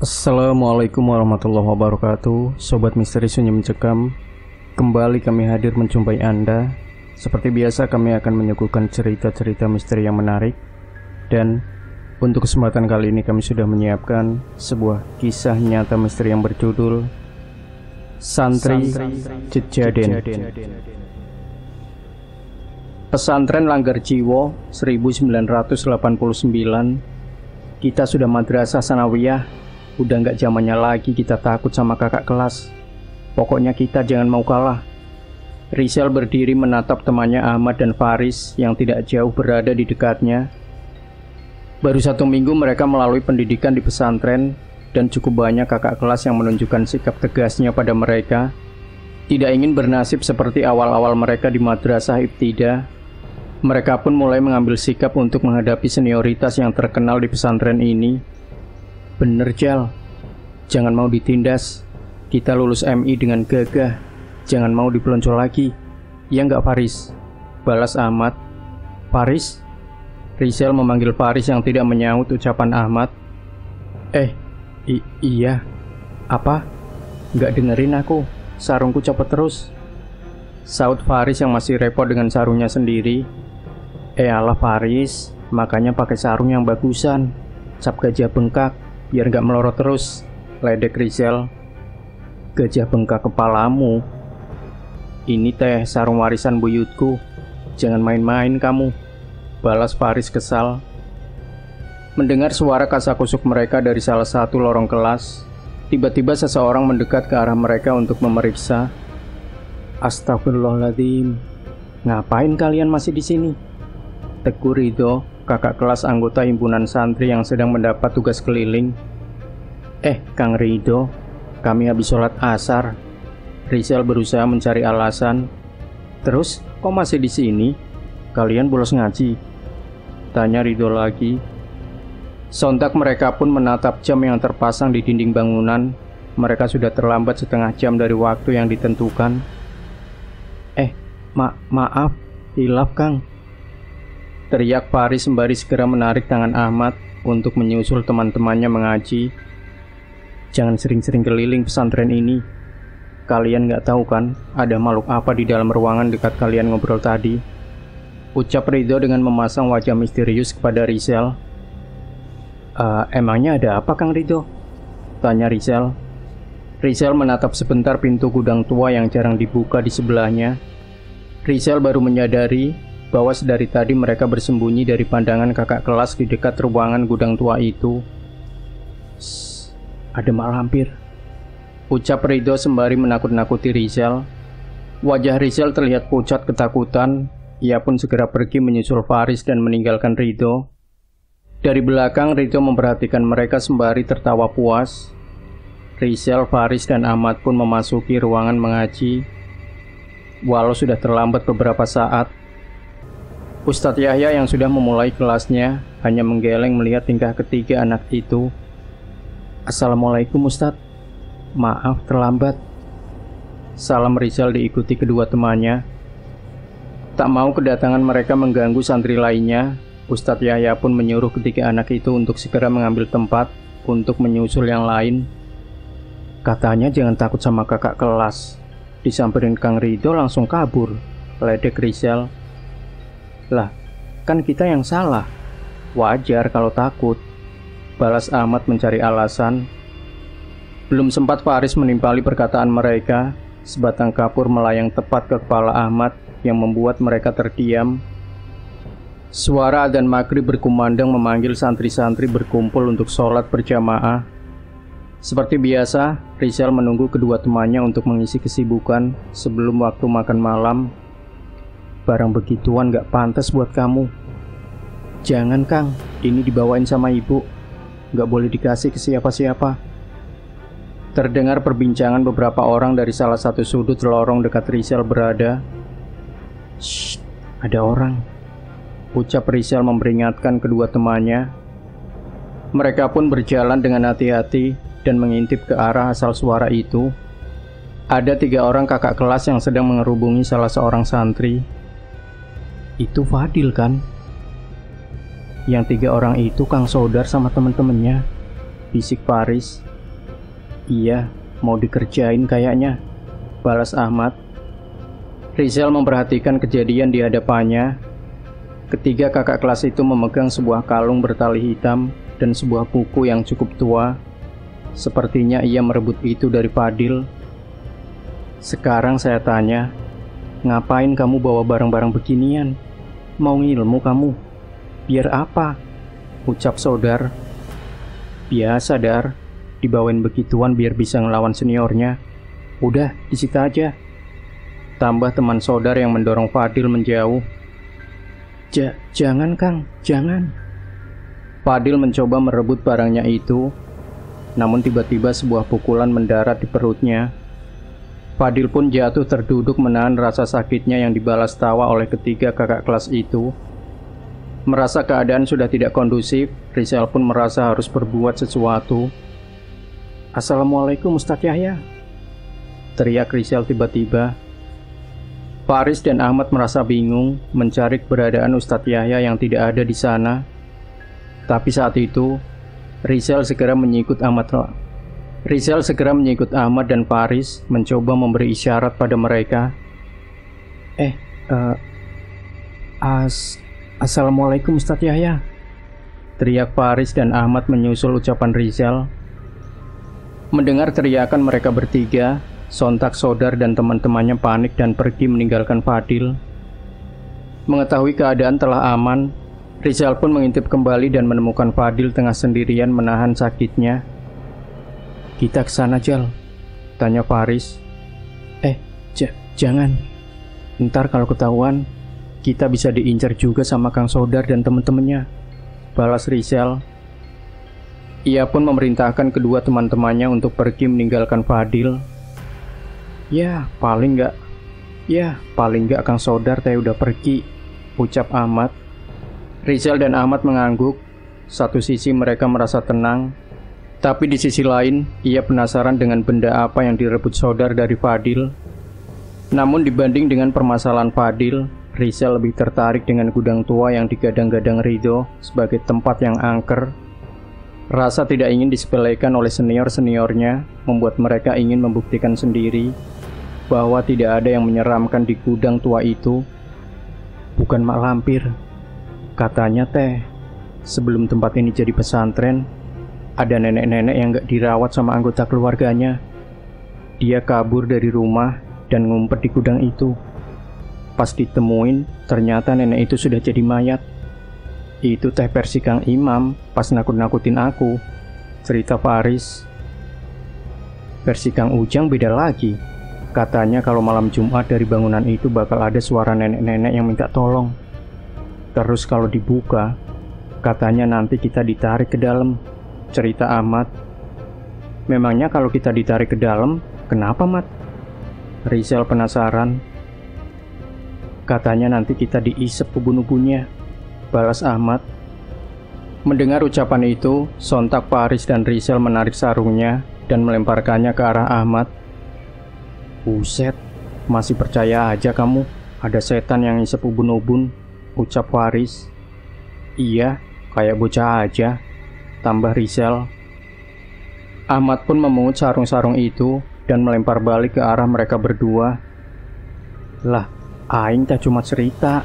Assalamualaikum warahmatullahi wabarakatuh. Sobat Misteri Sunyi Mencekam, kembali kami hadir menjumpai Anda. Seperti biasa kami akan menyuguhkan cerita-cerita misteri yang menarik. Dan untuk kesempatan kali ini kami sudah menyiapkan sebuah kisah nyata misteri yang berjudul Santri Jejaden. Pesantren Langgar Jiwo 1989. Kita sudah madrasah sanawiyah. Udah gak zamannya lagi kita takut sama kakak kelas. Pokoknya kita jangan mau kalah. Rizal berdiri menatap temannya Ahmad dan Faris yang tidak jauh berada di dekatnya. Baru 1 minggu mereka melalui pendidikan di pesantren, dan cukup banyak kakak kelas yang menunjukkan sikap tegasnya pada mereka. Tidak ingin bernasib seperti awal-awal mereka di madrasah ibtidah. Mereka pun mulai mengambil sikap untuk menghadapi senioritas yang terkenal di pesantren ini. Bener Jal, jangan mau ditindas. Kita lulus MI dengan gagah, jangan mau dipelonco lagi. Ya nggak Faris? Balas Ahmad. Faris? Rizal memanggil Faris yang tidak menyaut ucapan Ahmad. Iya. Apa? Nggak dengerin aku, sarungku copot terus. Saut Faris yang masih repot dengan sarungnya sendiri. Alah Faris, makanya pakai sarung yang bagusan, cap gajah bengkak, biar gak melorot terus, ledek Rizal. Gajah bengkak kepalamu. Ini teh sarung warisan buyutku, jangan main-main kamu, balas Faris kesal. Mendengar suara kasakusuk mereka dari salah satu lorong kelas, tiba-tiba seseorang mendekat ke arah mereka untuk memeriksa. Astagfirullahaladzim, ngapain kalian masih di sini? Tegur Ridho, kakak kelas anggota himpunan santri yang sedang mendapat tugas keliling. Kang Ridho, kami habis sholat asar. Rizal berusaha mencari alasan. Terus, kok masih di sini? Kalian bolos ngaji? Tanya Ridho lagi. Sontak mereka pun menatap jam yang terpasang di dinding bangunan. Mereka sudah terlambat setengah jam dari waktu yang ditentukan. Maaf, hilaf Kang, teriak Faris sembari segera menarik tangan Ahmad untuk menyusul teman-temannya mengaji. Jangan sering-sering keliling pesantren ini. Kalian gak tahu kan, ada makhluk apa di dalam ruangan dekat kalian ngobrol tadi? Ucap Ridho dengan memasang wajah misterius kepada Rizal. Emangnya ada apa Kang Ridho? Tanya Rizal. Rizal menatap sebentar pintu gudang tua yang jarang dibuka di sebelahnya. Rizal baru menyadari bahwa sedari tadi mereka bersembunyi dari pandangan kakak kelas di dekat ruangan gudang tua itu. Ada mak lampir, ucap Ridho sembari menakut-nakuti Rizal. Wajah Rizal terlihat pucat ketakutan. Ia pun segera pergi menyusul Faris dan meninggalkan Ridho. Dari belakang Ridho memperhatikan mereka sembari tertawa puas. Rizal, Faris dan Ahmad pun memasuki ruangan mengaji. Walau sudah terlambat beberapa saat, Ustadz Yahya yang sudah memulai kelasnya hanya menggeleng melihat tingkah ketiga anak itu. Assalamualaikum Ustadz, maaf terlambat. Salam Rizal diikuti kedua temannya. Tak mau kedatangan mereka mengganggu santri lainnya, Ustadz Yahya pun menyuruh ketiga anak itu untuk segera mengambil tempat untuk menyusul yang lain. Katanya jangan takut sama kakak kelas. Disamperin Kang Ridho langsung kabur, ledek Rizal. Lah, kan kita yang salah. Wajar kalau takut, balas Ahmad mencari alasan. Belum sempat Faris menimpali perkataan mereka, sebatang kapur melayang tepat ke kepala Ahmad yang membuat mereka terdiam. Suara adzan maghrib berkumandang memanggil santri-santri berkumpul untuk sholat berjamaah. Seperti biasa, Rizal menunggu kedua temannya untuk mengisi kesibukan sebelum waktu makan malam. Barang begituan gak pantas buat kamu. Jangan Kang, ini dibawain sama ibu, gak boleh dikasih ke siapa-siapa. Terdengar perbincangan beberapa orang dari salah satu sudut lorong dekat Rizal berada. Shh, ada orang, ucap Rizal memperingatkan kedua temannya. Mereka pun berjalan dengan hati-hati dan mengintip ke arah asal suara itu. Ada 3 orang kakak kelas yang sedang mengerubungi salah seorang santri. Itu Fadil kan? Yang 3 orang itu Kang Sodar sama temen-temennya, bisik Faris. Iya, mau dikerjain kayaknya, balas Ahmad. Rizal memperhatikan kejadian di hadapannya. Ketiga kakak kelas itu memegang sebuah kalung bertali hitam dan sebuah buku yang cukup tua. Sepertinya ia merebut itu dari Fadil. Sekarang saya tanya, ngapain kamu bawa barang-barang beginian? Mau ngilmu kamu? Biar apa? Ucap Sodar. Biasa, Dar. Dibawain begituan biar bisa ngelawan seniornya. Udah, disita aja. Tambah teman Sodar yang mendorong Fadil menjauh. Jangan, Kang. Jangan. Fadil mencoba merebut barangnya itu. Namun tiba-tiba sebuah pukulan mendarat di perutnya. Fadil pun jatuh terduduk menahan rasa sakitnya yang dibalas tawa oleh ketiga kakak kelas itu. Merasa keadaan sudah tidak kondusif, Rizal pun merasa harus berbuat sesuatu. Assalamualaikum Ustadz Yahya, teriak Rizal tiba-tiba. Faris dan Ahmad merasa bingung mencari keberadaan Ustadz Yahya yang tidak ada di sana. Tapi saat itu, Rizal segera menyikut Ahmad dan Faris mencoba memberi isyarat pada mereka. Assalamualaikum Ustadz Yahya, teriak Faris dan Ahmad menyusul ucapan Rizal. Mendengar teriakan mereka bertiga, sontak Sodar dan teman-temannya panik dan pergi meninggalkan Fadil. Mengetahui keadaan telah aman, Rizal pun mengintip kembali dan menemukan Fadil tengah sendirian menahan sakitnya. Kita kesana, Jal, tanya Faris. Jangan. Ntar kalau ketahuan, kita bisa diincar juga sama Kang Sodar dan teman-temannya, balas Rizal. Ia pun memerintahkan kedua teman-temannya untuk pergi meninggalkan Fadil. Ya, paling nggak Kang Sodar teh udah pergi, ucap Ahmad. Rizal dan Ahmad mengangguk. Satu sisi mereka merasa tenang, tapi di sisi lain ia penasaran dengan benda apa yang direbut Sodar dari Fadil. Namun dibanding dengan permasalahan Fadil, Rizal lebih tertarik dengan gudang tua yang digadang-gadang Ridho sebagai tempat yang angker. Rasa tidak ingin disepelekan oleh senior-seniornya membuat mereka ingin membuktikan sendiri bahwa tidak ada yang menyeramkan di gudang tua itu. Bukan mak lampir, katanya teh, sebelum tempat ini jadi pesantren, ada nenek-nenek yang gak dirawat sama anggota keluarganya. Dia kabur dari rumah dan ngumpet di gudang itu. Pas ditemuin, ternyata nenek itu sudah jadi mayat. Itu teh versi Kang Imam pas nakut-nakutin aku, cerita Faris. Versi Kang Ujang beda lagi. Katanya kalau malam Jumat dari bangunan itu bakal ada suara nenek-nenek yang minta tolong. Terus kalau dibuka, katanya nanti kita ditarik ke dalam, cerita Ahmad. Memangnya kalau kita ditarik ke dalam, kenapa, Mat? Rizal penasaran. Katanya nanti kita diisep ubun-ubunnya, balas Ahmad. Mendengar ucapan itu, sontak Faris dan Rizal menarik sarungnya dan melemparkannya ke arah Ahmad. Buset, masih percaya aja kamu ada setan yang ngisep ubun-ubun, ucap Faris. Iya, kayak bocah aja, tambah Rizal. Ahmad pun memungut sarung-sarung itu dan melempar balik ke arah mereka berdua. Lah, aing tak cuma cerita.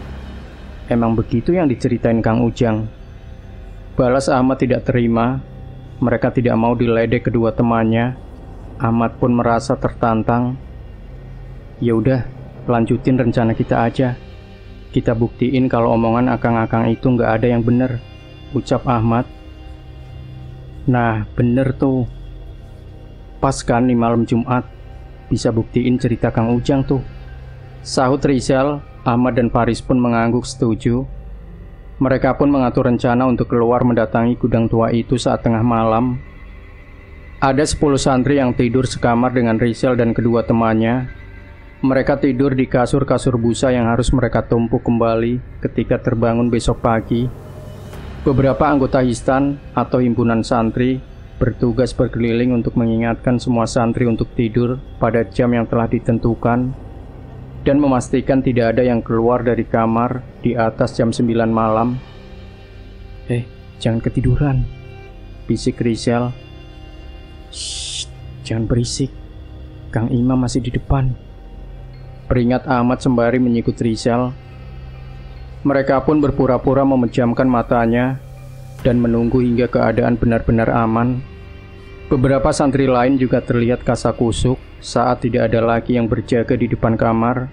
Emang begitu yang diceritain Kang Ujang, balas Ahmad tidak terima. Mereka tidak mau diledek kedua temannya. Ahmad pun merasa tertantang. Ya udah, lanjutin rencana kita aja. Kita buktiin kalau omongan akang-akang itu nggak ada yang bener, ucap Ahmad. Nah, bener tuh. Pas kan di malam Jumat, bisa buktiin cerita Kang Ujang tuh, sahut Rizal. Ahmad dan Faris pun mengangguk setuju. Mereka pun mengatur rencana untuk keluar mendatangi gudang tua itu saat tengah malam. Ada 10 santri yang tidur sekamar dengan Rizal dan kedua temannya. Mereka tidur di kasur-kasur busa yang harus mereka tumpuk kembali ketika terbangun besok pagi. Beberapa anggota Histan atau himpunan santri bertugas berkeliling untuk mengingatkan semua santri untuk tidur pada jam yang telah ditentukan dan memastikan tidak ada yang keluar dari kamar di atas jam 9 malam. Jangan ketiduran, bisik Rizal. Shh, Jangan berisik, Kang Imam masih di depan. Peringat Ahmad sembari menyikut Rizal. Mereka pun berpura-pura memejamkan matanya dan menunggu hingga keadaan benar-benar aman. Beberapa santri lain juga terlihat kasakusuk saat tidak ada lagi yang berjaga di depan kamar.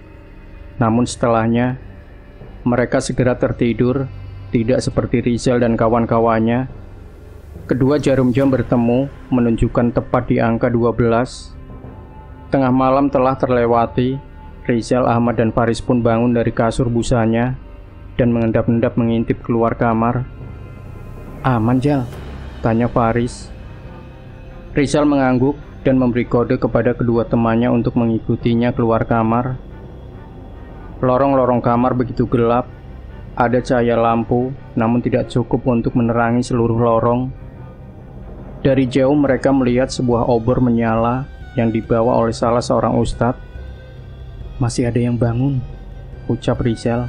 Namun setelahnya, mereka segera tertidur, tidak seperti Rizal dan kawan-kawannya. Kedua jarum jam bertemu, menunjukkan tepat di angka 12. Tengah malam telah terlewati. Rizal, Ahmad, dan Faris pun bangun dari kasur busanya dan mengendap-endap mengintip keluar kamar. "Aman, Jal?" tanya Faris. Rizal mengangguk dan memberi kode kepada kedua temannya untuk mengikutinya keluar kamar. Lorong-lorong kamar begitu gelap. Ada cahaya lampu, namun tidak cukup untuk menerangi seluruh lorong. Dari jauh mereka melihat sebuah obor menyala yang dibawa oleh salah seorang ustadz. "Masih ada yang bangun," ucap Rizal.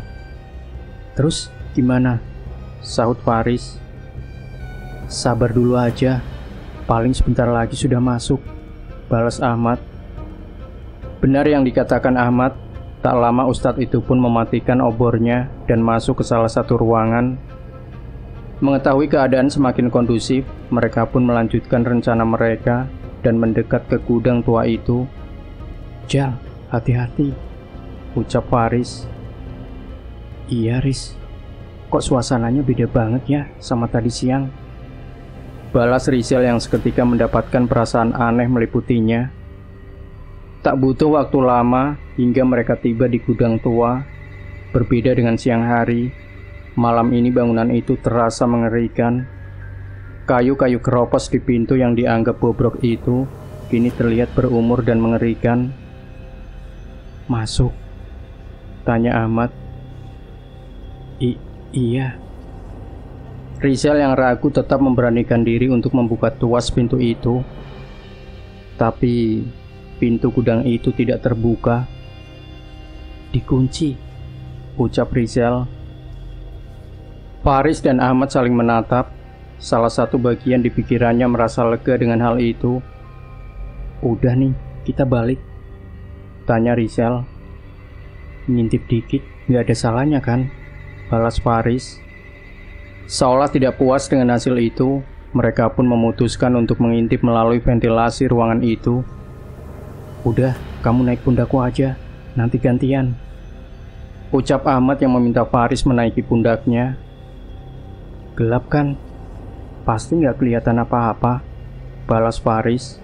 "Terus gimana?" sahut Faris. "Sabar dulu aja, paling sebentar lagi sudah masuk," balas Ahmad. Benar yang dikatakan Ahmad. Tak lama ustadz itu pun mematikan obornya dan masuk ke salah satu ruangan. Mengetahui keadaan semakin kondusif, mereka pun melanjutkan rencana mereka dan mendekat ke gudang tua itu. "Jal, hati-hati," ucap Faris. "Iya, Riz. Kok suasananya beda banget ya sama tadi siang?" balas Rizal yang seketika mendapatkan perasaan aneh meliputinya. Tak butuh waktu lama hingga mereka tiba di gudang tua. Berbeda dengan siang hari, malam ini bangunan itu terasa mengerikan. Kayu-kayu keropos di pintu yang dianggap bobrok itu kini terlihat berumur dan mengerikan. "Masuk?" tanya Ahmad. Iya." Rizal yang ragu tetap memberanikan diri untuk membuka tuas pintu itu. Tapi pintu gudang itu tidak terbuka. "Dikunci," ucap Rizal. Faris dan Ahmad saling menatap. Salah satu bagian di pikirannya merasa lega dengan hal itu. "Udah nih, kita balik," tanya Rizal. "Ngintip dikit, gak ada salahnya kan?" balas Faris. Seolah tidak puas dengan hasil itu, mereka pun memutuskan untuk mengintip melalui ventilasi ruangan itu. "Udah, kamu naik pundakku aja, nanti gantian," ucap Ahmad yang meminta Faris menaiki pundaknya. "Gelap kan? Pasti nggak kelihatan apa-apa," balas Faris.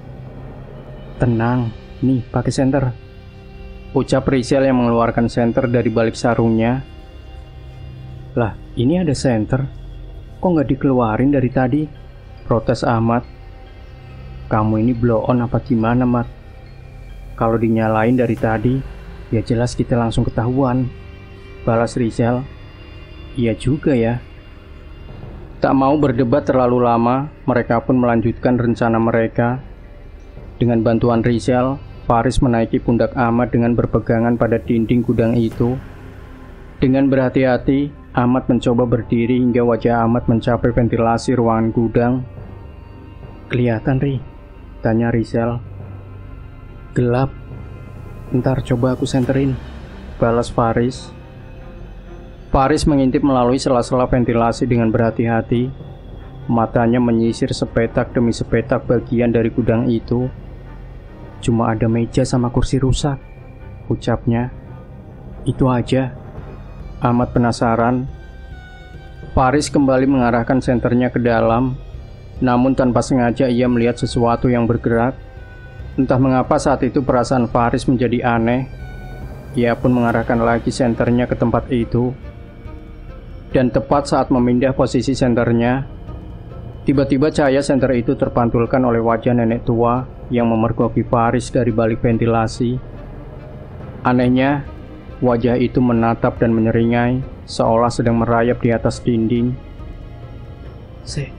"Tenang, nih pakai senter," ucap Rizal yang mengeluarkan senter dari balik sarungnya. "Lah, ini ada senter, kok nggak dikeluarin dari tadi?" protes Ahmad. "Kamu ini blow on apa gimana, Mat? Kalau dinyalain dari tadi, ya jelas kita langsung ketahuan," balas Rizal. "Iya juga ya." Tak mau berdebat terlalu lama, mereka pun melanjutkan rencana mereka. Dengan bantuan Rizal, Faris menaiki pundak Ahmad dengan berpegangan pada dinding gudang itu. Dengan berhati-hati, Ahmad mencoba berdiri hingga wajah Ahmad mencapai ventilasi ruangan gudang. "Kelihatan, Ri?" tanya Rizal. "Gelap. Ntar coba aku senterin," balas Faris. Faris mengintip melalui sela-sela ventilasi dengan berhati-hati. Matanya menyisir sepetak demi sepetak bagian dari gudang itu. "Cuma ada meja sama kursi rusak," ucapnya. "Itu aja." Ahmad penasaran. Faris kembali mengarahkan senternya ke dalam. Namun tanpa sengaja ia melihat sesuatu yang bergerak. Entah mengapa saat itu perasaan Faris menjadi aneh. Ia pun mengarahkan lagi senternya ke tempat itu. Dan tepat saat memindah posisi senternya, tiba-tiba cahaya senter itu terpantulkan oleh wajah nenek tua yang memergoki Faris dari balik ventilasi. Anehnya, wajah itu menatap dan menyeringai, seolah sedang merayap di atas dinding.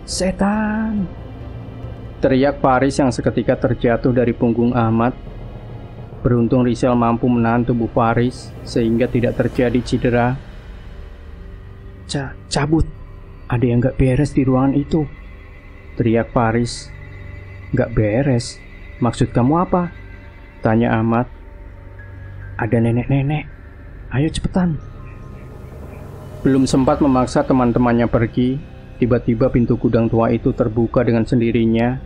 Setan!" teriak Faris yang seketika terjatuh dari punggung Ahmad. Beruntung Rizal mampu menahan tubuh Faris sehingga tidak terjadi cedera. Cabut, ada yang gak beres di ruangan itu," teriak Faris. "Gak beres? Maksud kamu apa? Tanya Ahmad. Ada nenek-nenek. Ayo cepetan. Belum sempat memaksa teman-temannya pergi, tiba-tiba pintu gudang tua itu terbuka dengan sendirinya.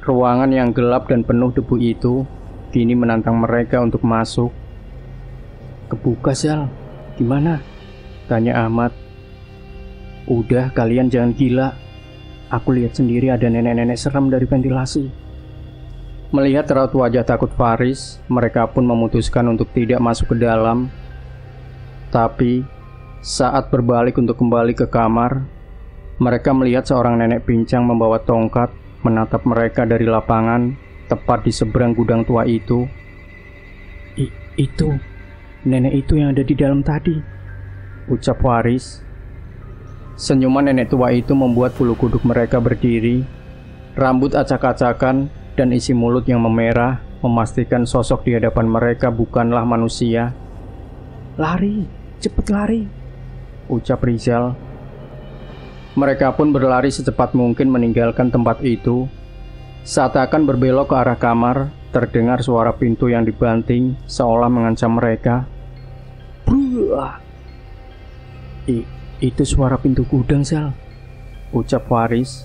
Ruangan yang gelap dan penuh debu itu kini menantang mereka untuk masuk. Kebuka, Sal. Gimana? Tanya Ahmad. Udah, kalian jangan gila. Aku lihat sendiri ada nenek-nenek serem dari ventilasi. Melihat raut wajah takut Faris, mereka pun memutuskan untuk tidak masuk ke dalam. Tapi, saat berbalik untuk kembali ke kamar, mereka melihat seorang nenek pincang membawa tongkat menatap mereka dari lapangan, tepat di seberang gudang tua itu. Itu, nenek itu yang ada di dalam tadi, ucap Faris. Senyuman nenek tua itu membuat bulu kuduk mereka berdiri. Rambut acak-acakan dan isi mulut yang memerah memastikan sosok di hadapan mereka bukanlah manusia. Lari, cepet lari, ucap Rizal. Mereka pun berlari secepat mungkin meninggalkan tempat itu. Saat akan berbelok ke arah kamar, terdengar suara pintu yang dibanting seolah mengancam mereka. Buah! Itu suara pintu gudang, Sal, ucap Faris.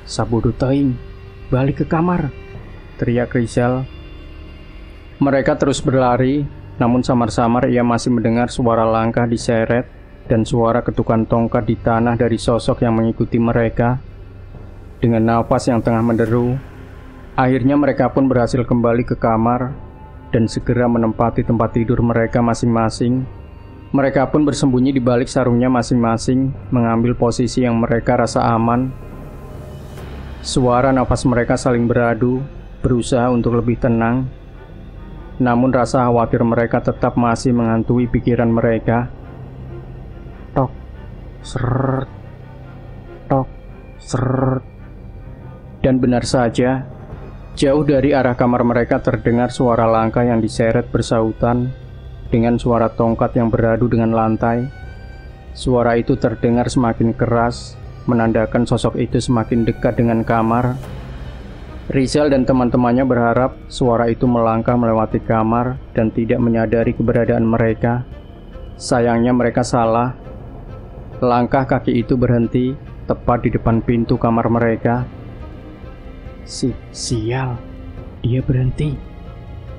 Sabodo teing, balik ke kamar, teriak Rizal. Mereka terus berlari, namun samar-samar ia masih mendengar suara langkah diseret dan suara ketukan tongkat di tanah dari sosok yang mengikuti mereka. Dengan nafas yang tengah menderu, akhirnya mereka pun berhasil kembali ke kamar dan segera menempati tempat tidur mereka masing-masing. Mereka pun bersembunyi di balik sarungnya masing-masing, mengambil posisi yang mereka rasa aman. Suara nafas mereka saling beradu, berusaha untuk lebih tenang. Namun rasa khawatir mereka tetap masih menghantui pikiran mereka. Tok, seret, tok, seret. Dan benar saja, jauh dari arah kamar mereka terdengar suara langkah yang diseret bersahutan dengan suara tongkat yang beradu dengan lantai. Suara itu terdengar semakin keras, menandakan sosok itu semakin dekat dengan kamar. Rizal dan teman-temannya berharap suara itu melangkah melewati kamar dan tidak menyadari keberadaan mereka. Sayangnya mereka salah. Langkah kaki itu berhenti tepat di depan pintu kamar mereka. Sial, dia berhenti,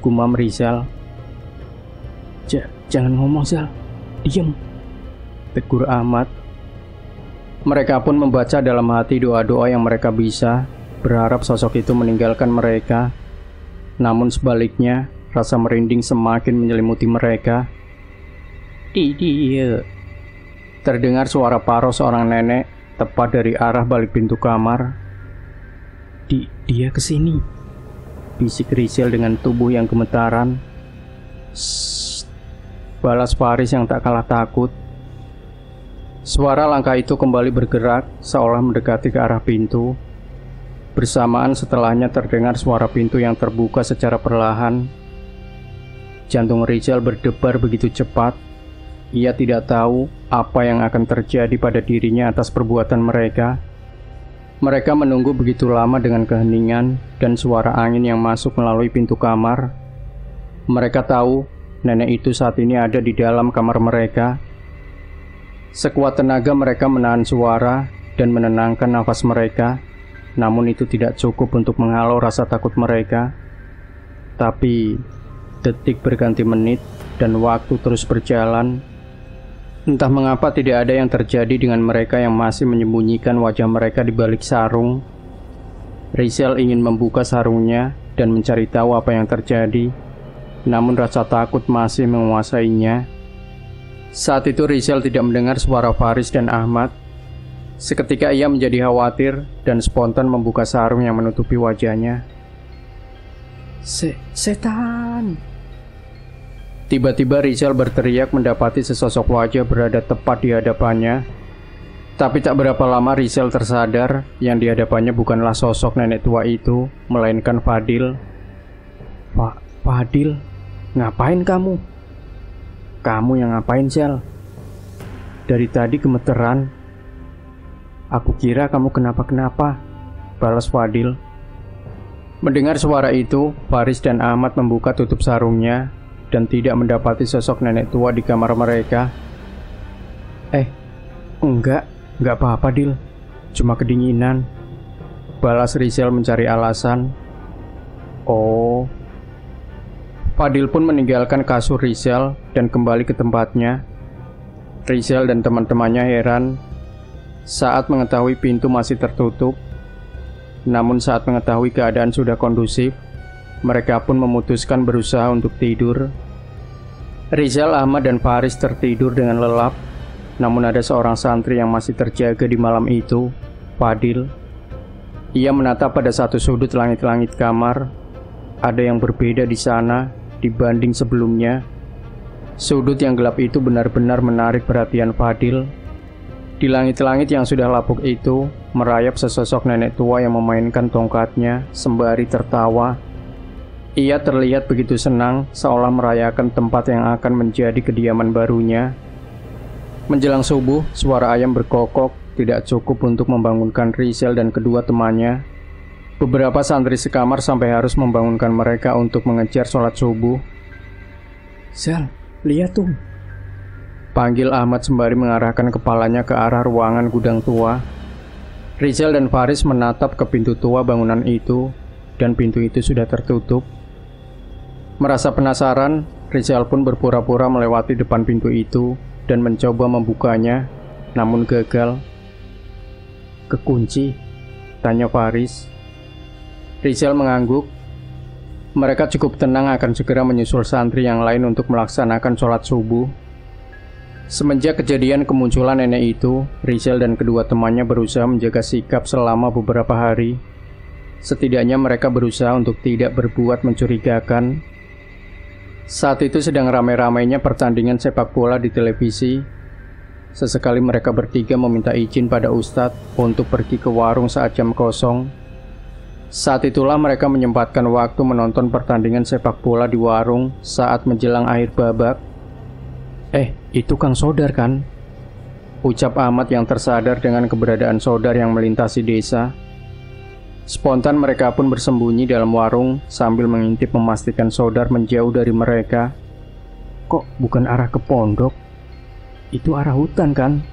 gumam Rizal. Jangan ngomong, Sal, diam, tegur Ahmad. Mereka pun membaca dalam hati doa-doa yang mereka bisa, berharap sosok itu meninggalkan mereka. Namun sebaliknya, rasa merinding semakin menyelimuti mereka. Dia. Terdengar suara paruh seorang nenek tepat dari arah balik pintu kamar. Dia kesini, bisik Rizal dengan tubuh yang gemetaran. Shh, balas Faris yang tak kalah takut. Suara langkah itu kembali bergerak seolah mendekati ke arah pintu. Bersamaan setelahnya terdengar suara pintu yang terbuka secara perlahan. Jantung Rizal berdebar begitu cepat. Ia tidak tahu apa yang akan terjadi pada dirinya atas perbuatan mereka. Mereka menunggu begitu lama dengan keheningan dan suara angin yang masuk melalui pintu kamar. Mereka tahu nenek itu saat ini ada di dalam kamar mereka. Sekuat tenaga mereka menahan suara dan menenangkan nafas mereka. Namun itu tidak cukup untuk menghalau rasa takut mereka. Tapi detik berganti menit dan waktu terus berjalan. Entah mengapa tidak ada yang terjadi dengan mereka yang masih menyembunyikan wajah mereka di balik sarung. Rizal ingin membuka sarungnya dan mencari tahu apa yang terjadi. Namun rasa takut masih menguasainya. Saat itu Rizal tidak mendengar suara Faris dan Ahmad. Seketika ia menjadi khawatir dan spontan membuka sarung yang menutupi wajahnya. Setan! Tiba-tiba Rizal berteriak mendapati sesosok wajah berada tepat di hadapannya. Tapi tak berapa lama Rizal tersadar yang di hadapannya bukanlah sosok nenek tua itu, melainkan Fadil. Fadil, ngapain kamu? Kamu yang ngapain, Sel? Dari tadi gemeteran. Aku kira kamu kenapa-kenapa, balas Fadil. Mendengar suara itu, Faris dan Ahmad membuka tutup sarungnya dan tidak mendapati sosok nenek tua di kamar mereka. Enggak apa-apa, Dil. Cuma kedinginan. Balas Rizal mencari alasan. Oh. Fadil pun meninggalkan kasur Rizal dan kembali ke tempatnya. Rizal dan teman-temannya heran saat mengetahui pintu masih tertutup. Namun saat mengetahui keadaan sudah kondusif, mereka pun memutuskan berusaha untuk tidur. Rizal, Ahmad, dan Faris tertidur dengan lelap. Namun ada seorang santri yang masih terjaga di malam itu, Fadil. Ia menatap pada satu sudut langit-langit kamar. Ada yang berbeda di sana dibanding sebelumnya. Sudut yang gelap itu benar-benar menarik perhatian Fadil. Di langit-langit yang sudah lapuk itu, merayap sesosok nenek tua yang memainkan tongkatnya sembari tertawa. Ia terlihat begitu senang, seolah merayakan tempat yang akan menjadi kediaman barunya. Menjelang subuh, suara ayam berkokok tidak cukup untuk membangunkan Rizal dan kedua temannya. Beberapa santri sekamar sampai harus membangunkan mereka untuk mengejar sholat subuh. "Zal, lihat tuh," panggil Ahmad sembari mengarahkan kepalanya ke arah ruangan gudang tua. Rizal dan Faris menatap ke pintu tua bangunan itu, dan pintu itu sudah tertutup. Merasa penasaran, Rizal pun berpura-pura melewati depan pintu itu dan mencoba membukanya, namun gagal. "Kekunci?" tanya Faris. Rizal mengangguk. Mereka cukup tenang akan segera menyusul santri yang lain untuk melaksanakan sholat subuh. Semenjak kejadian kemunculan nenek itu, Rizal dan kedua temannya berusaha menjaga sikap selama beberapa hari. Setidaknya mereka berusaha untuk tidak berbuat mencurigakan. Saat itu sedang ramai-ramainya pertandingan sepak bola di televisi. Sesekali mereka bertiga meminta izin pada Ustadz untuk pergi ke warung saat jam kosong. Saat itulah mereka menyempatkan waktu menonton pertandingan sepak bola di warung saat menjelang akhir babak. Itu Kang Sodar kan?" ucap Ahmad yang tersadar dengan keberadaan Sodar yang melintasi desa. Spontan mereka pun bersembunyi dalam warung sambil mengintip memastikan Sodar menjauh dari mereka. "Kok bukan arah ke pondok? Itu arah hutan kan?"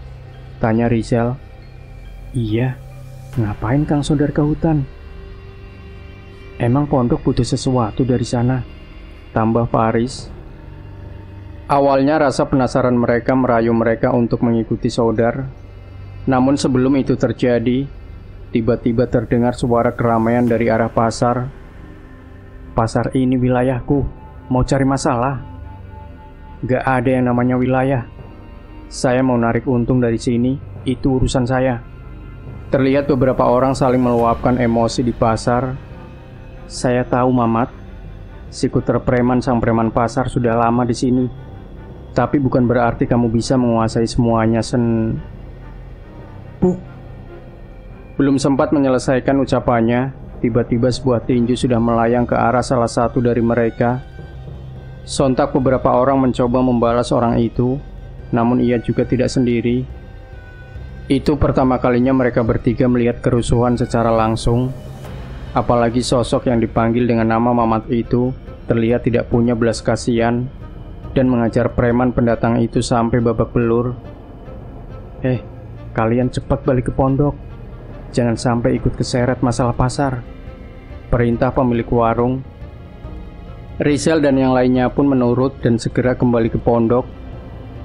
tanya Rizal. "Iya, ngapain Kang Sodar ke hutan?" "Emang pondok butuh sesuatu dari sana?" tambah Faris. Awalnya rasa penasaran mereka merayu mereka untuk mengikuti Sodar. Namun sebelum itu terjadi, tiba-tiba terdengar suara keramaian dari arah pasar. "Pasar ini wilayahku, mau cari masalah?" "Gak ada yang namanya wilayah. Saya mau narik untung dari sini, itu urusan saya." Terlihat beberapa orang saling meluapkan emosi di pasar. "Saya tahu, Mamat. Si Kuter preman sang preman pasar sudah lama di sini. Tapi bukan berarti kamu bisa menguasai semuanya Belum sempat menyelesaikan ucapannya, tiba-tiba sebuah tinju sudah melayang ke arah salah satu dari mereka. Sontak beberapa orang mencoba membalas orang itu, namun ia juga tidak sendiri. Itu pertama kalinya mereka bertiga melihat kerusuhan secara langsung. Apalagi sosok yang dipanggil dengan nama Mamat itu terlihat tidak punya belas kasihan dan mengajar preman pendatang itu sampai babak belur. Kalian cepat balik ke pondok. Jangan sampai ikut keseret masalah pasar," perintah pemilik warung. Rizal dan yang lainnya pun menurut dan segera kembali ke pondok.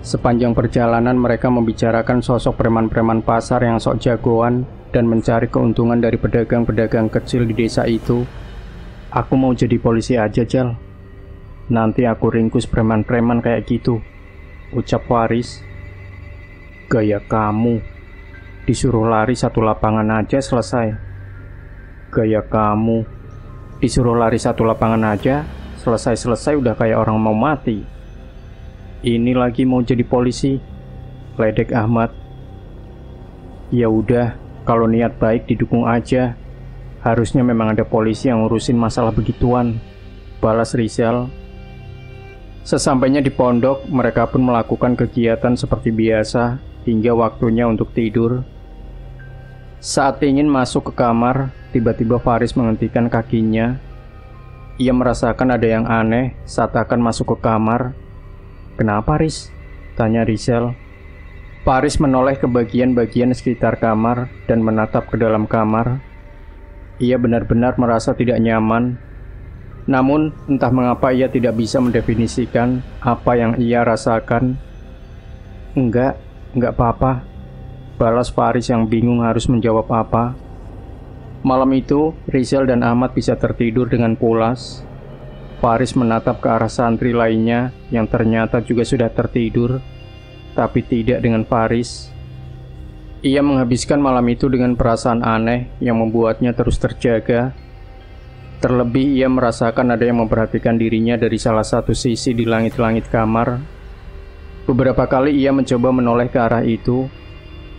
Sepanjang perjalanan mereka membicarakan sosok preman-preman pasar yang sok jagoan dan mencari keuntungan dari pedagang-pedagang kecil di desa itu. "Aku mau jadi polisi aja, Jal. Nanti aku ringkus preman-preman kayak gitu," ucap Faris. "Gaya kamu, disuruh lari satu lapangan aja selesai." "Gaya kamu, disuruh lari satu lapangan aja selesai-selesai udah kayak orang mau mati. Ini lagi mau jadi polisi," ledek Ahmad. "Ya udah, kalau niat baik didukung aja. Harusnya memang ada polisi yang ngurusin masalah begituan," balas Rizal. Sesampainya di pondok, mereka pun melakukan kegiatan seperti biasa hingga waktunya untuk tidur. Saat ingin masuk ke kamar, tiba-tiba Faris menghentikan kakinya. Ia merasakan ada yang aneh saat akan masuk ke kamar. "Kenapa, Riz?" tanya Rizal. Faris menoleh ke bagian-bagian sekitar kamar dan menatap ke dalam kamar. Ia benar-benar merasa tidak nyaman. Namun, entah mengapa ia tidak bisa mendefinisikan apa yang ia rasakan. Enggak apa-apa," balas Faris yang bingung harus menjawab apa. Malam itu, Rizal dan Ahmad bisa tertidur dengan pulas. Faris menatap ke arah santri lainnya yang ternyata juga sudah tertidur, tapi tidak dengan Faris. Ia menghabiskan malam itu dengan perasaan aneh yang membuatnya terus terjaga. Terlebih ia merasakan ada yang memperhatikan dirinya dari salah satu sisi di langit-langit kamar. Beberapa kali ia mencoba menoleh ke arah itu,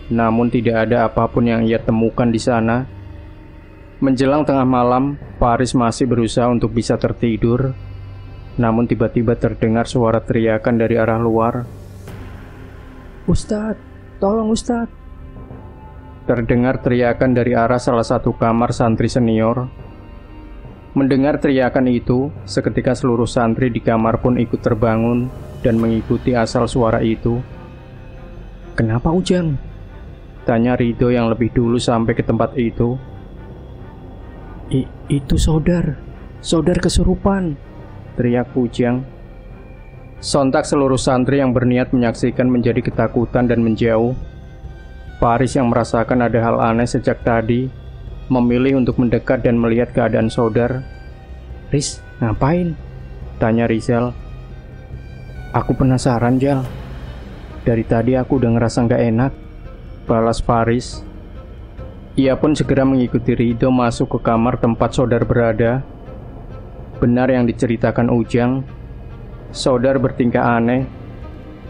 namun tidak ada apapun yang ia temukan di sana. Menjelang tengah malam, Faris masih berusaha untuk bisa tertidur. Namun tiba-tiba terdengar suara teriakan dari arah luar. "Ustadz, tolong Ustadz!" Terdengar teriakan dari arah salah satu kamar santri senior. Mendengar teriakan itu, seketika seluruh santri di kamar pun ikut terbangun dan mengikuti asal suara itu. "Kenapa, Ujang?" tanya Ridho yang lebih dulu sampai ke tempat itu. Itu Saudar kesurupan," teriak Ujang. Sontak seluruh santri yang berniat menyaksikan menjadi ketakutan dan menjauh. Faris yang merasakan ada hal aneh sejak tadi, memilih untuk mendekat dan melihat keadaan Saudar. "Riz, ngapain?" tanya Rizal. "Aku penasaran, Jal. Dari tadi aku udah ngerasa gak enak," balas Faris. Ia pun segera mengikuti Ridho masuk ke kamar tempat Saudar berada. Benar yang diceritakan Ujang, Saudar bertingkah aneh.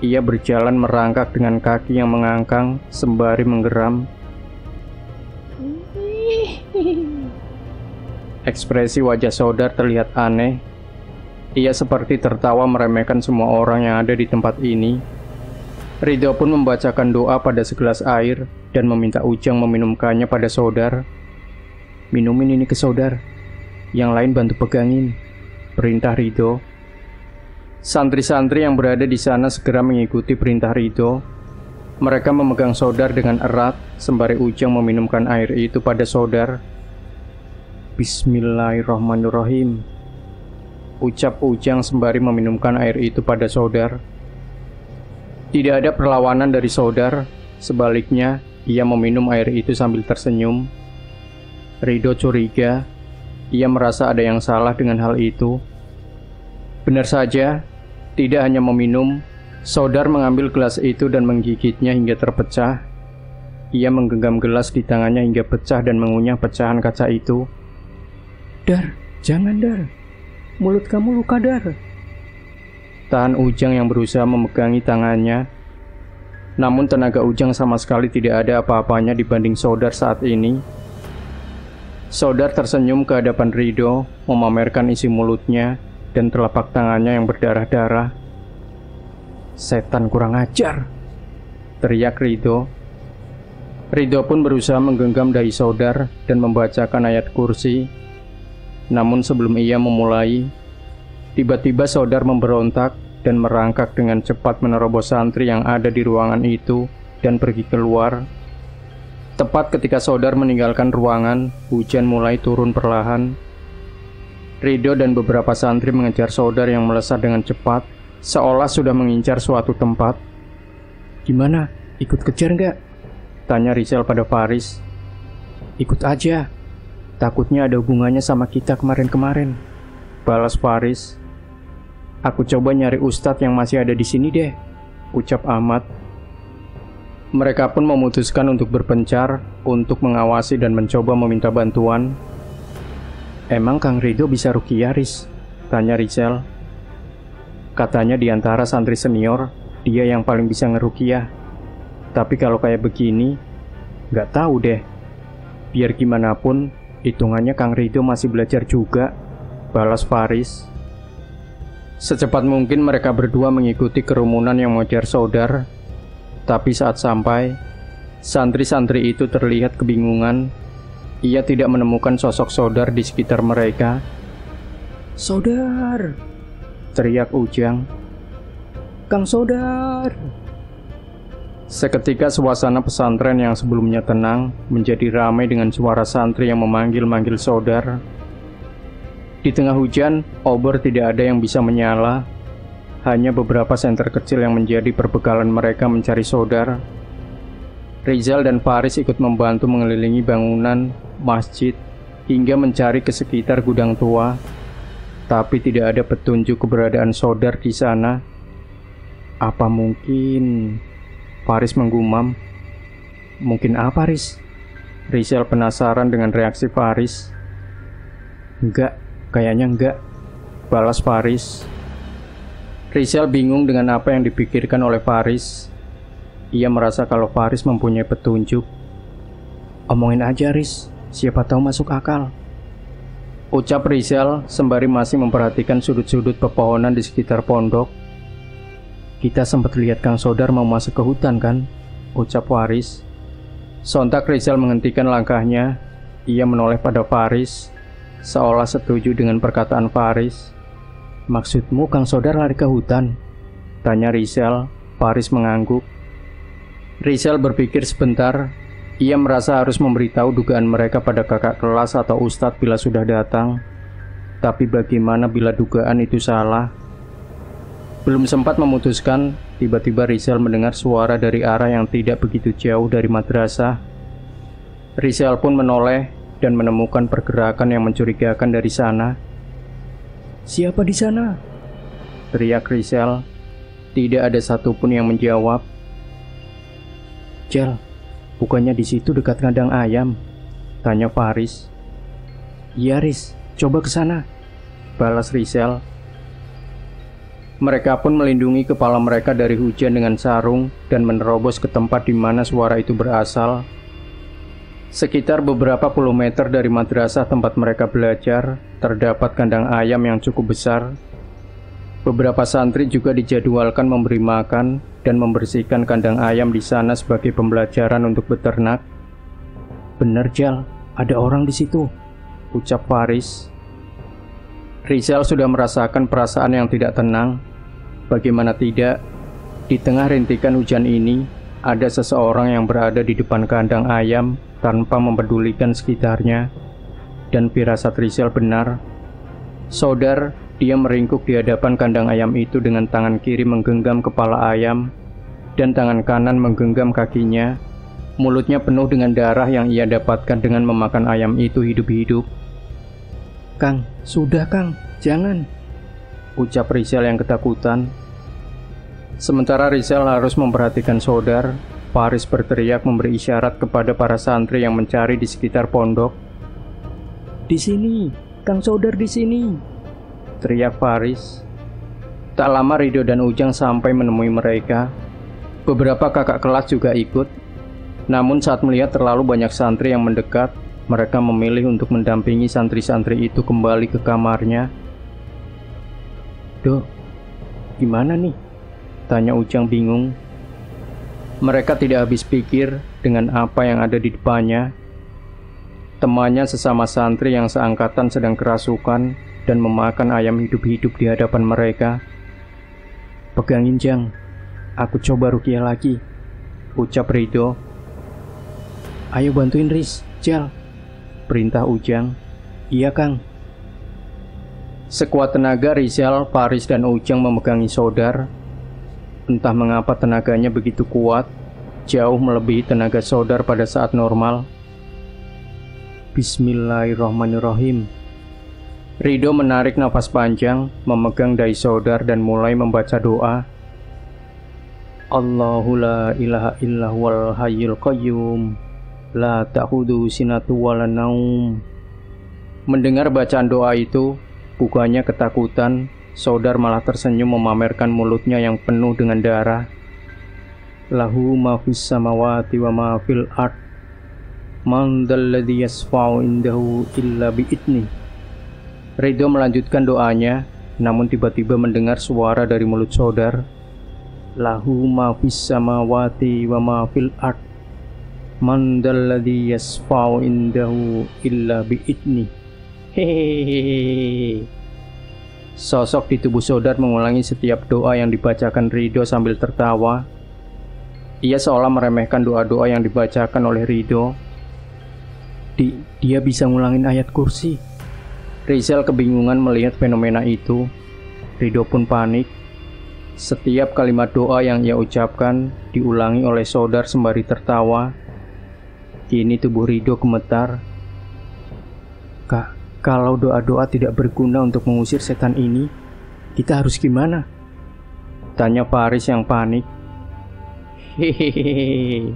Ia berjalan merangkak dengan kaki yang mengangkang sembari menggeram. Ekspresi wajah Saudar terlihat aneh. Ia seperti tertawa meremehkan semua orang yang ada di tempat ini. Ridho pun membacakan doa pada segelas air dan meminta Ujang meminumkannya pada Saudar. "Minumin ini ke Saudar, yang lain bantu pegangin," perintah Ridho. Santri-santri yang berada di sana segera mengikuti perintah Ridho. Mereka memegang Saudar dengan erat sembari Ujang meminumkan air itu pada Saudar. "Bismillahirrahmanirrahim," ucap Ujang sembari meminumkan air itu pada Saudar. Tidak ada perlawanan dari Saudar, sebaliknya ia meminum air itu sambil tersenyum. Ridho curiga, ia merasa ada yang salah dengan hal itu. Benar saja, tidak hanya meminum, Saudar mengambil gelas itu dan menggigitnya hingga terpecah. Ia menggenggam gelas di tangannya hingga pecah dan mengunyah pecahan kaca itu. "Dar, jangan Dar, mulut kamu luka Dar," tahan Ujang yang berusaha memegangi tangannya. Namun tenaga Ujang sama sekali tidak ada apa-apanya dibanding Saudar saat ini. Saudar tersenyum ke hadapan Ridho, memamerkan isi mulutnya dan telapak tangannya yang berdarah-darah. "Setan kurang ajar," teriak Ridho. Ridho pun berusaha menggenggam dahi Saudar dan membacakan ayat kursi. Namun sebelum ia memulai, tiba-tiba Saudar memberontak dan merangkak dengan cepat menerobos santri yang ada di ruangan itu dan pergi keluar. Tepat ketika Saudar meninggalkan ruangan, hujan mulai turun perlahan. Ridho dan beberapa santri mengejar Saudar yang melesat dengan cepat, seolah sudah mengincar suatu tempat. "Gimana? Ikut kejar nggak?" tanya Rizal pada Faris. "Ikut aja. Takutnya ada hubungannya sama kita kemarin-kemarin," balas Faris. "Aku coba nyari Ustadz yang masih ada di sini deh," ucap Ahmad. Mereka pun memutuskan untuk berpencar, untuk mengawasi dan mencoba meminta bantuan. "Emang Kang Ridho bisa ruqyah, Riz?" tanya Rizal. "Katanya di antara santri senior, dia yang paling bisa ngeruqyah. Tapi kalau kayak begini, nggak tahu deh. Biar gimana pun, hitungannya Kang Ridho masih belajar juga," balas Faris. Secepat mungkin mereka berdua mengikuti kerumunan yang mengejar Saudar. Tapi saat sampai, Santri-santri itu terlihat kebingungan. Ia tidak menemukan sosok Sodar di sekitar mereka. "Sodar!" teriak Ujang. "Kang Sodar!" Seketika suasana pesantren yang sebelumnya tenang menjadi ramai dengan suara santri yang memanggil-manggil Sodar. Di tengah hujan, obor tidak ada yang bisa menyala. Hanya beberapa senter kecil yang menjadi perbekalan mereka mencari Sodar. Rizal dan Faris ikut membantu mengelilingi bangunan, masjid, hingga mencari ke sekitar gudang tua. Tapi tidak ada petunjuk keberadaan Sodar di sana. Apa mungkin? Faris menggumam. "Mungkin apa, Riz?" Rizal penasaran dengan reaksi Faris. "Enggak, kayaknya enggak," balas Faris. Rizal bingung dengan apa yang dipikirkan oleh Faris. Ia merasa kalau Faris mempunyai petunjuk. "Omongin aja, Riz, siapa tahu masuk akal," ucap Rizal sembari masih memperhatikan sudut-sudut pepohonan di sekitar pondok. "Kita sempat lihat Kang Sodar mau masuk ke hutan kan?" ucap Faris. Sontak Rizal menghentikan langkahnya. Ia menoleh pada Faris, seolah setuju dengan perkataan Faris. "Maksudmu Kang Sodar lari ke hutan?" tanya Rizal. Faris mengangguk. Rizal berpikir sebentar. Ia merasa harus memberitahu dugaan mereka pada kakak kelas atau ustadz bila sudah datang. Tapi bagaimana bila dugaan itu salah? Belum sempat memutuskan, tiba-tiba Rizal mendengar suara dari arah yang tidak begitu jauh dari madrasah. Rizal pun menoleh dan menemukan pergerakan yang mencurigakan dari sana. "Siapa di sana?" teriak Rizal. Tidak ada satupun yang menjawab. "Jal, bukannya di situ dekat kandang ayam?" tanya Faris. "Iya, Riz, coba ke sana," balas Rizal. Mereka pun melindungi kepala mereka dari hujan dengan sarung dan menerobos ke tempat di mana suara itu berasal. Sekitar beberapa puluh meter dari madrasah tempat mereka belajar, terdapat kandang ayam yang cukup besar. Beberapa santri juga dijadwalkan memberi makan dan membersihkan kandang ayam di sana sebagai pembelajaran untuk beternak. "Bener, Jal, ada orang di situ," ucap Faris. Rizal sudah merasakan perasaan yang tidak tenang. Bagaimana tidak, di tengah rintikan hujan ini, ada seseorang yang berada di depan kandang ayam tanpa mempedulikan sekitarnya. Dan firasat Rizal benar. Sodar, dia meringkuk di hadapan kandang ayam itu dengan tangan kiri menggenggam kepala ayam dan tangan kanan menggenggam kakinya. Mulutnya penuh dengan darah yang ia dapatkan dengan memakan ayam itu hidup-hidup. "Kang, sudah Kang, jangan," ucap Rizal yang ketakutan. Sementara Rizal harus memperhatikan Sodar, Faris berteriak memberi isyarat kepada para santri yang mencari di sekitar pondok. "Di sini, Kang Sodar di sini," teriak Faris. Tak lama Ridho dan Ujang sampai menemui mereka. Beberapa kakak kelas juga ikut. Namun saat melihat terlalu banyak santri yang mendekat, mereka memilih untuk mendampingi santri-santri itu kembali ke kamarnya. "Duh, gimana nih?" tanya Ujang bingung. Mereka tidak habis pikir dengan apa yang ada di depannya. Temannya sesama santri yang seangkatan sedang kerasukan dan memakan ayam hidup-hidup di hadapan mereka. "Pegangin, Jang, aku coba ruqyah lagi," ucap Ridho. "Ayo bantuin Riz, Jal," perintah Ujang. "Iya, Kang." Sekuat tenaga Rizal, Faris, dan Ujang memegangi Sodar. Entah mengapa tenaganya begitu kuat, jauh melebihi tenaga Sodar pada saat normal. Bismillahirrahmanirrahim. Ridho menarik nafas panjang, memegang dahi Sodar dan mulai membaca doa. Allahu la ilaha illa huwal hayyul qayyum, la ta'khudhuhu sinatun wa la naum. Mendengar bacaan doa itu, bukannya ketakutan, Sodar malah tersenyum memamerkan mulutnya yang penuh dengan darah. Lahu ma fis samawati wa ma fil ard. Man dzalladzi yashfa'u indahu illa bi'idni. Ridho melanjutkan doanya, namun tiba-tiba mendengar suara dari mulut Sodar. Lahu ma fis samawati wa ma fil ard. Man dalladzi yasfa'u indahu illa bi'idni. Hehehe. Sosok di tubuh Sodar mengulangi setiap doa yang dibacakan Ridho sambil tertawa. Ia seolah meremehkan doa-doa yang dibacakan oleh Ridho. Dia bisa ngulangin ayat kursi. Rizal kebingungan melihat fenomena itu. Ridho pun panik. Setiap kalimat doa yang ia ucapkan diulangi oleh Sodar sembari tertawa. Kini tubuh Ridho gemetar. Kak, kalau doa-doa tidak berguna untuk mengusir setan ini, kita harus gimana? Tanya Faris yang panik. Hehehe.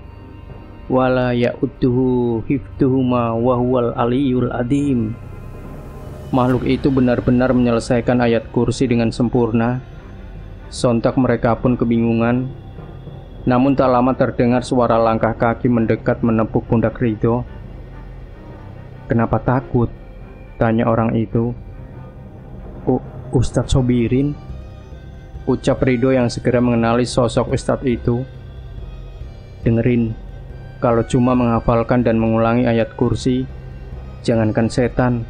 Wala ya'udduhu hifduhuma wa huwal aliyul adim. Makhluk itu benar-benar menyelesaikan ayat kursi dengan sempurna. Sontak mereka pun kebingungan. Namun tak lama terdengar suara langkah kaki mendekat menepuk pundak Ridho. Kenapa takut? Tanya orang itu. Ustadz Sobirin, ucap Ridho yang segera mengenali sosok Ustadz itu. Dengerin, kalau cuma menghafalkan dan mengulangi ayat kursi, jangankan setan,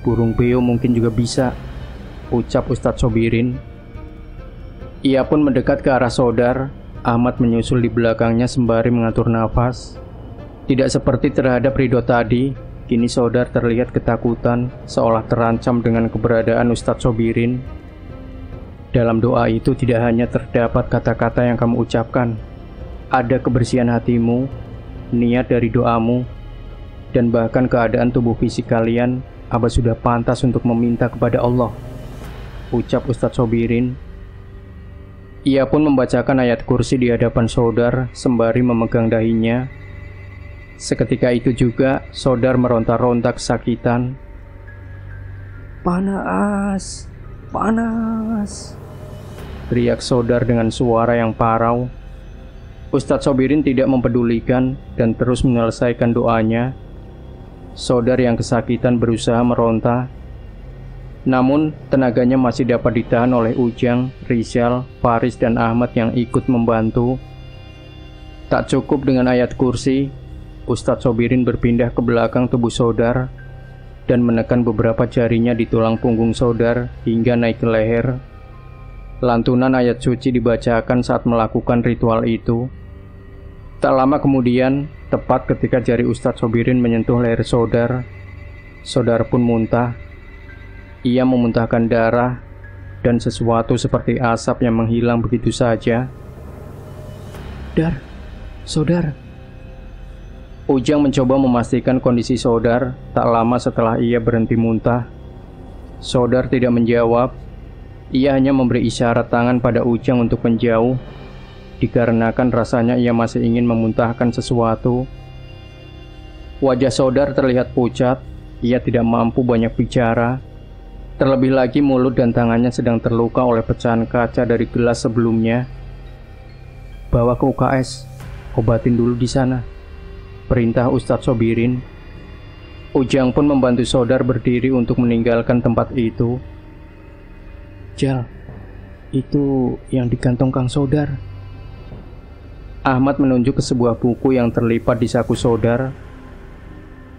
burung beo mungkin juga bisa, ucap Ustadz Sobirin. Ia pun mendekat ke arah Sodar. Ahmad menyusul di belakangnya sembari mengatur nafas. Tidak seperti terhadap Ridho tadi, kini Sodar terlihat ketakutan, seolah terancam dengan keberadaan Ustadz Sobirin. Dalam doa itu tidak hanya terdapat kata-kata yang kamu ucapkan, ada kebersihan hatimu, niat dari doamu, dan bahkan keadaan tubuh fisik kalian. Abah sudah pantas untuk meminta kepada Allah, ucap Ustadz Sobirin. Ia pun membacakan ayat kursi di hadapan Sodar sembari memegang dahinya. Seketika itu juga Sodar meronta-ronta kesakitan. Panas, panas, teriak Sodar dengan suara yang parau. Ustadz Sobirin tidak mempedulikan dan terus menyelesaikan doanya. Sodar yang kesakitan berusaha meronta. Namun tenaganya masih dapat ditahan oleh Ujang, Rizal, Faris dan Ahmad yang ikut membantu. Tak cukup dengan ayat kursi, Ustadz Sobirin berpindah ke belakang tubuh Sodar dan menekan beberapa jarinya di tulang punggung Sodar hingga naik ke leher. Lantunan ayat suci dibacakan saat melakukan ritual itu. Tak lama kemudian, tepat ketika jari Ustadz Sobirin menyentuh leher Sodar, Sodar pun muntah. Ia memuntahkan darah dan sesuatu seperti asap yang menghilang begitu saja. Sodar. Ujang mencoba memastikan kondisi Sodar tak lama setelah ia berhenti muntah. Sodar tidak menjawab. Ia hanya memberi isyarat tangan pada Ujang untuk menjauh, dikarenakan rasanya ia masih ingin memuntahkan sesuatu. Wajah Sodar terlihat pucat. Ia tidak mampu banyak bicara. Terlebih lagi mulut dan tangannya sedang terluka oleh pecahan kaca dari gelas sebelumnya. Bawa ke UKS, obatin dulu di sana, perintah Ustadz Sobirin. Ujang pun membantu Sodar berdiri untuk meninggalkan tempat itu. Jal, itu yang di kantong Kang Sodar. Ahmad menunjuk ke sebuah buku yang terlipat di saku Sodar.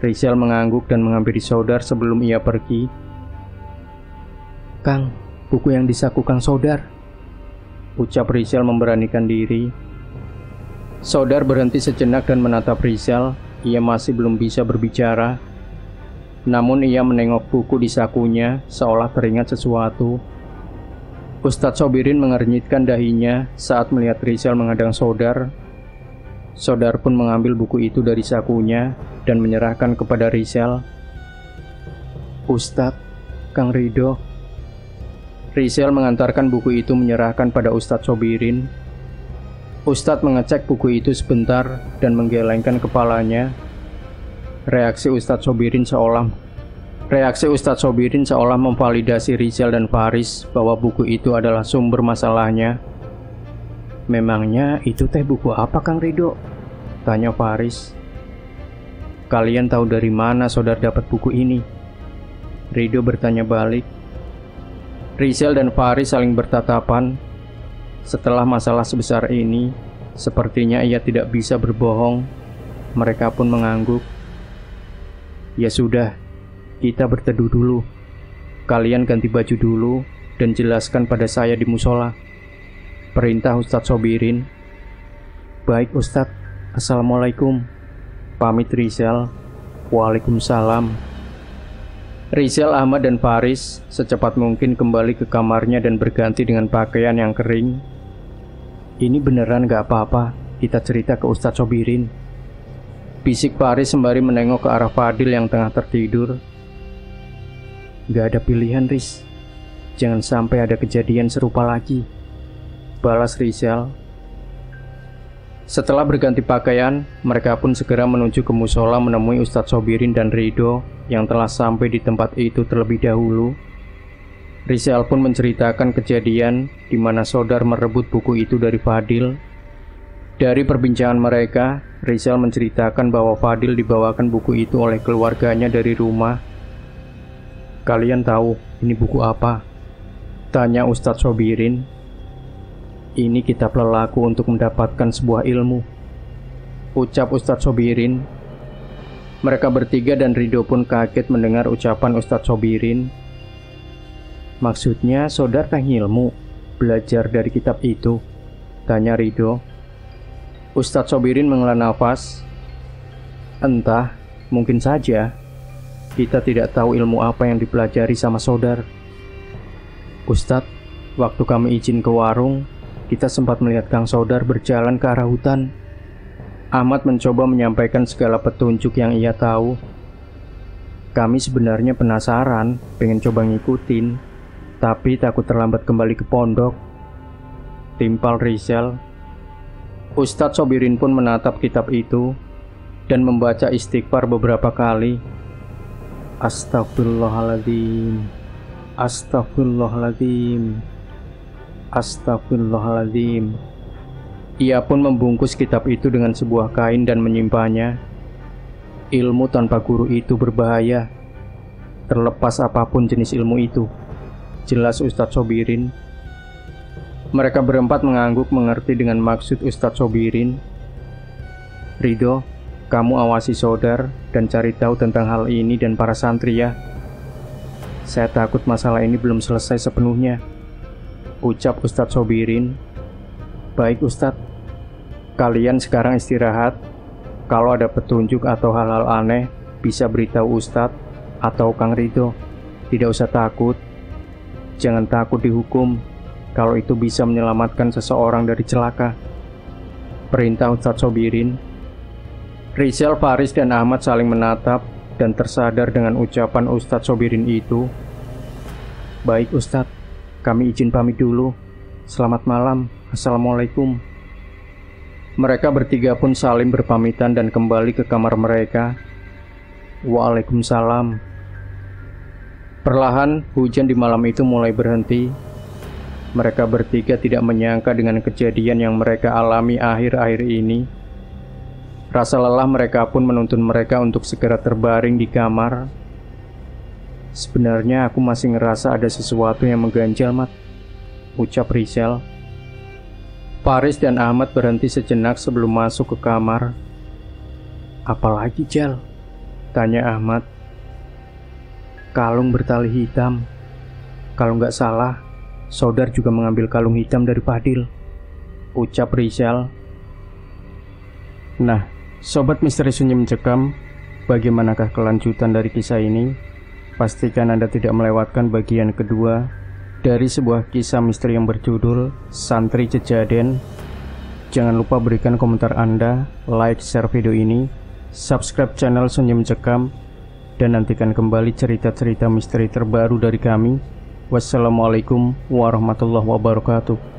Rizal mengangguk dan menghampiri Sodar sebelum ia pergi. Kang, buku yang di saku Kang Sodar, ucap Rizal memberanikan diri. Sodar berhenti sejenak dan menatap Rizal. Ia masih belum bisa berbicara. Namun ia menengok buku di sakunya seolah teringat sesuatu. Ustadz Sobirin mengernyitkan dahinya saat melihat Rizal menghadang Sodar. Sodar pun mengambil buku itu dari sakunya dan menyerahkan kepada Rizal. Ustadz, Kang Ridho. Rizal mengantarkan buku itu menyerahkan pada Ustadz Sobirin. Ustadz mengecek buku itu sebentar dan menggelengkan kepalanya. Reaksi Ustadz Sobirin seolah memvalidasi Rizal dan Faris bahwa buku itu adalah sumber masalahnya. Memangnya itu teh buku apa Kang Ridho? Tanya Faris. Kalian tahu dari mana Sodar dapat buku ini? Ridho bertanya balik. Rizal dan Faris saling bertatapan. Setelah masalah sebesar ini, sepertinya ia tidak bisa berbohong. mereka pun mengangguk. Ya sudah, kita berteduh dulu. Kalian ganti baju dulu dan jelaskan pada saya di musola, perintah Ustadz Sobirin. Baik Ustadz, Assalamualaikum, pamit Rizal. Waalaikumsalam. Rizal, Ahmad, dan Faris secepat mungkin kembali ke kamarnya dan berganti dengan pakaian yang kering. Ini beneran gak apa-apa kita cerita ke Ustadz Sobirin, bisik Faris sembari menengok ke arah Fadil yang tengah tertidur. Gak ada pilihan, Riz. Jangan sampai ada kejadian serupa lagi, balas Rizal. Setelah berganti pakaian, mereka pun segera menuju ke musola menemui Ustadz Sobirin dan Ridho yang telah sampai di tempat itu terlebih dahulu. Rizal pun menceritakan kejadian di mana Sodar merebut buku itu dari Fadil. Dari perbincangan mereka, Rizal menceritakan bahwa Fadil dibawakan buku itu oleh keluarganya dari rumah. Kalian tahu ini buku apa? Tanya Ustadz Sobirin. Ini kitab lelaku untuk mendapatkan sebuah ilmu, ucap Ustadz Sobirin. Mereka bertiga dan Ridho pun kaget mendengar ucapan Ustadz Sobirin. Maksudnya Sodar pengen ilmu, belajar dari kitab itu? Tanya Ridho. Ustadz Sobirin menghela nafas. Entah, mungkin saja. Kita tidak tahu ilmu apa yang dipelajari sama Sodar. Ustadz, waktu kami izin ke warung, kita sempat melihat Kang Sodar berjalan ke arah hutan. Ahmad mencoba menyampaikan segala petunjuk yang ia tahu. Kami sebenarnya penasaran, pengen coba ngikutin, tapi takut terlambat kembali ke pondok, timpal Rizal. Ustadz Sobirin pun menatap kitab itu dan membaca istighfar beberapa kali. Astagfirullahaladzim, astagfirullahaladzim, astagfirullahaladzim. Ia pun membungkus kitab itu dengan sebuah kain dan menyimpannya. Ilmu tanpa guru itu berbahaya, terlepas apapun jenis ilmu itu, jelas Ustadz Sobirin. Mereka berempat mengangguk mengerti dengan maksud Ustadz Sobirin. Ridho, kamu awasi Sodar dan cari tahu tentang hal ini dan para santri ya. Saya takut masalah ini belum selesai sepenuhnya, ucap Ustadz Sobirin. Baik Ustadz, kalian sekarang istirahat. Kalau ada petunjuk atau hal-hal aneh, bisa beritahu Ustadz atau Kang Ridho. Tidak usah takut. Jangan takut dihukum, kalau itu bisa menyelamatkan seseorang dari celaka, perintah Ustadz Sobirin. Rizal, Faris, dan Ahmad saling menatap dan tersadar dengan ucapan Ustadz Sobirin itu. Baik Ustadz, kami izin pamit dulu. Selamat malam. Assalamualaikum. Mereka bertiga pun saling berpamitan dan kembali ke kamar mereka. Waalaikumsalam. Perlahan hujan di malam itu mulai berhenti. Mereka bertiga tidak menyangka dengan kejadian yang mereka alami akhir-akhir ini. Rasa lelah mereka pun menuntun mereka untuk segera terbaring di kamar. Sebenarnya aku masih ngerasa ada sesuatu yang mengganjal, Mat, ucap Rizal. Faris dan Ahmad berhenti sejenak sebelum masuk ke kamar. Apalagi, Jal? Tanya Ahmad. Kalung bertali hitam. Kalau nggak salah, Sodar juga mengambil kalung hitam dari Fadil, ucap Rizal. Nah, Sobat Misteri Sunyi Mencekam, bagaimanakah kelanjutan dari kisah ini? Pastikan Anda tidak melewatkan bagian kedua dari sebuah kisah misteri yang berjudul Santri Cejaden. Jangan lupa berikan komentar Anda, like, share video ini, subscribe channel Sunyi Mencekam, dan nantikan kembali cerita-cerita misteri terbaru dari kami. Wassalamualaikum warahmatullahi wabarakatuh.